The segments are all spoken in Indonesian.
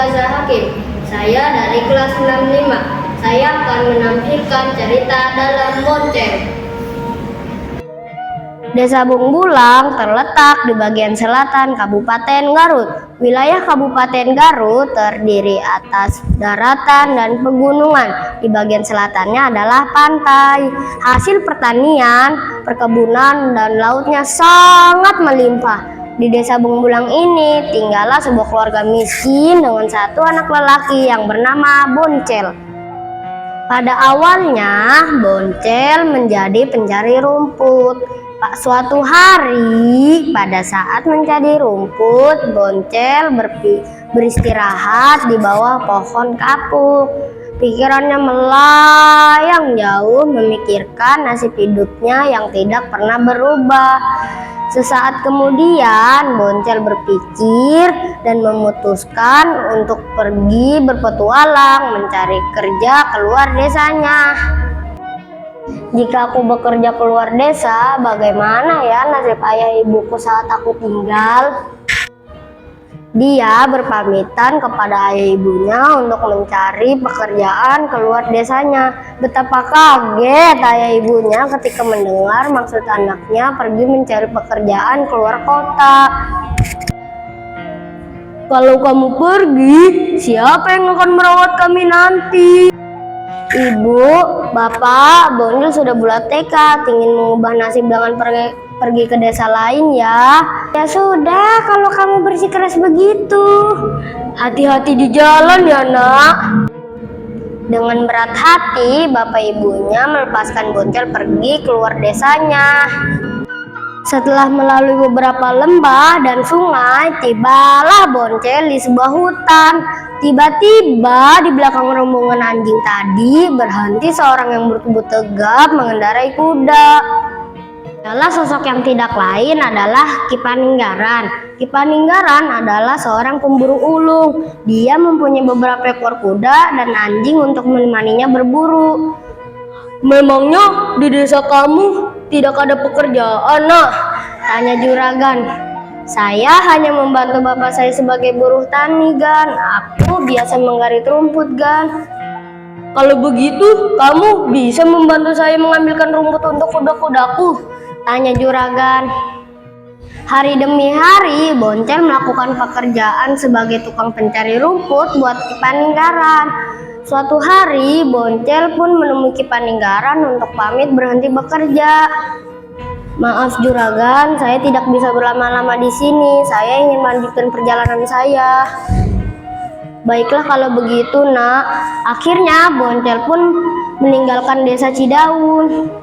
Gaza Hakim. Saya dari kelas 65. Saya akan menampilkan cerita dalam Boncel. Desa Bungbulang terletak di bagian selatan Kabupaten Garut. Wilayah Kabupaten Garut terdiri atas daratan dan pegunungan. Di bagian selatannya adalah pantai. Hasil pertanian, perkebunan, dan lautnya sangat melimpah. Di Desa Bungbulang ini tinggallah sebuah keluarga miskin dengan satu anak lelaki yang bernama Boncel. Pada awalnya, Boncel menjadi pencari rumput. Suatu hari, pada saat mencari rumput, Boncel beristirahat di bawah pohon kapuk. Pikirannya melayang jauh memikirkan nasib hidupnya yang tidak pernah berubah. Sesaat kemudian, Boncel berpikir dan memutuskan untuk pergi berpetualang mencari kerja keluar desanya. Jika aku bekerja keluar desa, bagaimana ya nasib ayah ibuku saat aku tinggal? Dia berpamitan kepada ayah ibunya untuk mencari pekerjaan keluar desanya. Betapa kaget ayah ibunya ketika mendengar maksud anaknya pergi mencari pekerjaan keluar kota. Kalau kamu pergi, siapa yang akan merawat kami nanti? Ibu, bapak, Boncel sudah bulat tekad ingin mengubah nasib dengan pergi ke desa lain ya. Ya sudah, kalau kamu bersikeras begitu. Hati-hati di jalan ya nak. Dengan berat hati, bapak ibunya melepaskan Boncel pergi keluar desanya. Setelah melalui beberapa lembah dan sungai, tibalah Boncel di sebuah hutan. Tiba-tiba di belakang rombongan anjing tadi berhenti seorang yang bertubuh tegap mengendarai kuda. Adalah sosok yang tidak lain adalah Ki Paninggaran. Ki Paninggaran adalah seorang pemburu ulung. Dia mempunyai beberapa ekor kuda dan anjing untuk menemaninya berburu. Memangnya di desa kamu tidak ada pekerjaan, nak? Tanya juragan. Saya hanya membantu bapak saya sebagai buruh tani, Gan. Aku biasa menggarit rumput, Gan. Kalau begitu, kamu bisa membantu saya mengambilkan rumput untuk kuda-kudaku? Tanya juragan. Hari demi hari, Boncel melakukan pekerjaan sebagai tukang pencari rumput buat Ki Paninggaran. Suatu hari, Boncel pun menemui Ki Paninggaran untuk pamit berhenti bekerja. Maaf juragan, saya tidak bisa berlama-lama di sini. Saya ingin melanjutkan perjalanan saya. Baiklah kalau begitu, nak. Akhirnya Boncel pun meninggalkan desa Cidaun.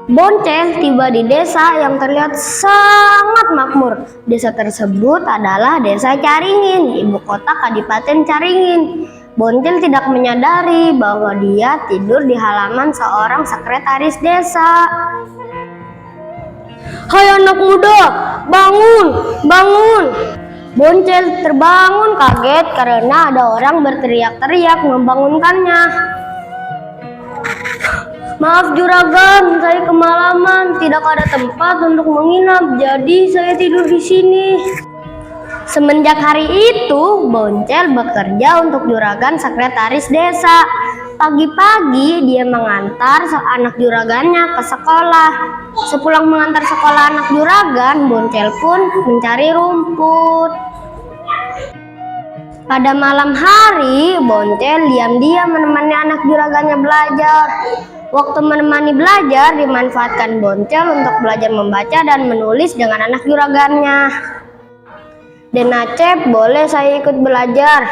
Boncel tiba di desa yang terlihat sangat makmur. Desa tersebut adalah Desa Caringin, ibu kota Kadipaten Caringin. Boncel tidak menyadari bahwa dia tidur di halaman seorang sekretaris desa. Hai anak muda, bangun, bangun. Boncel terbangun kaget karena ada orang berteriak-teriak membangunkannya. Maaf juragan, saya kemalaman, tidak ada tempat untuk menginap, jadi saya tidur di sini. Semenjak hari itu, Boncel bekerja untuk juragan sekretaris desa. Pagi-pagi dia mengantar anak juragannya ke sekolah. Sepulang mengantar sekolah anak juragan, Boncel pun mencari rumput. Pada malam hari, Boncel diam-diam menemani anak juragannya belajar. Waktu menemani belajar dimanfaatkan Boncel untuk belajar membaca dan menulis dengan anak juragannya. Den Acep, boleh saya ikut belajar?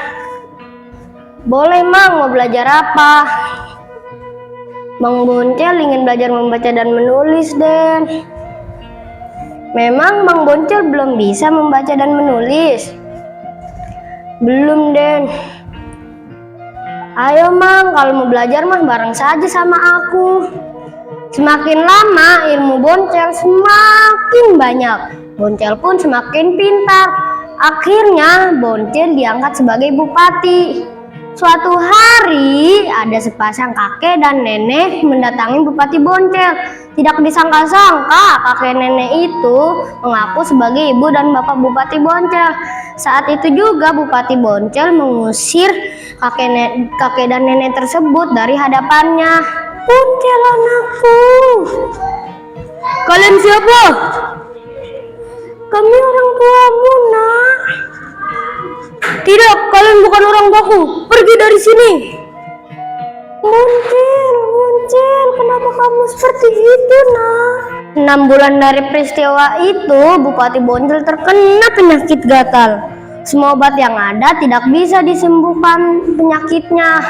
Boleh Mang, mau belajar apa? Mang Boncel ingin belajar membaca dan menulis, Den. Memang Mang Boncel belum bisa membaca dan menulis? Belum, Den. Ayo Mang, kalau mau belajar mah bareng saja sama aku. Semakin lama ilmu Boncel semakin banyak. Boncel pun semakin pintar. Akhirnya Boncel diangkat sebagai bupati. Suatu hari ada sepasang kakek dan nenek mendatangi Bupati Boncel. Tidak disangka-sangka kakek nenek itu mengaku sebagai ibu dan bapak Bupati Boncel. Saat itu juga Bupati Boncel mengusir kakek dan nenek tersebut dari hadapannya. Boncel anakku. Kalian siapa? Kami orang tuamu, nak. Tidak, kalian bukan orang tuaku. Pergi dari sini. Boncel, kenapa kamu seperti itu, nak? 6 bulan dari peristiwa itu, Bupati Boncel terkena penyakit gatal. Semua obat yang ada tidak bisa disembuhkan penyakitnya.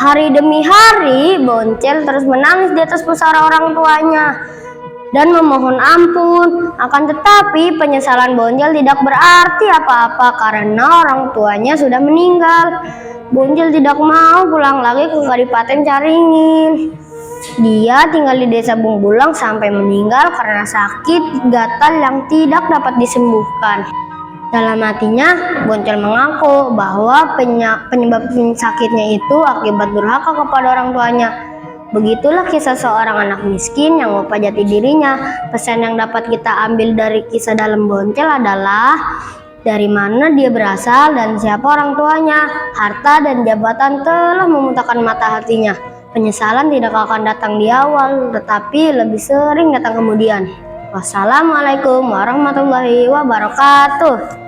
Hari demi hari, Boncel terus menangis di atas pusara orang tuanya dan memohon ampun. Akan tetapi penyesalan Boncel tidak berarti apa-apa karena orang tuanya sudah meninggal. Boncel tidak mau pulang lagi ke Kadipaten Caringin. Dia tinggal di desa Bungbulang sampai meninggal karena sakit gatal yang tidak dapat disembuhkan. Dalam hatinya, Boncel mengaku bahwa penyebab sakitnya itu akibat durhaka kepada orang tuanya. Begitulah kisah seorang anak miskin yang lupa jati dirinya. Pesan yang dapat kita ambil dari kisah dalam Boncel adalah dari mana dia berasal dan siapa orang tuanya. Harta dan jabatan telah memutakan mata hatinya. Penyesalan tidak akan datang di awal, tetapi lebih sering datang kemudian. Wassalamualaikum warahmatullahi wabarakatuh.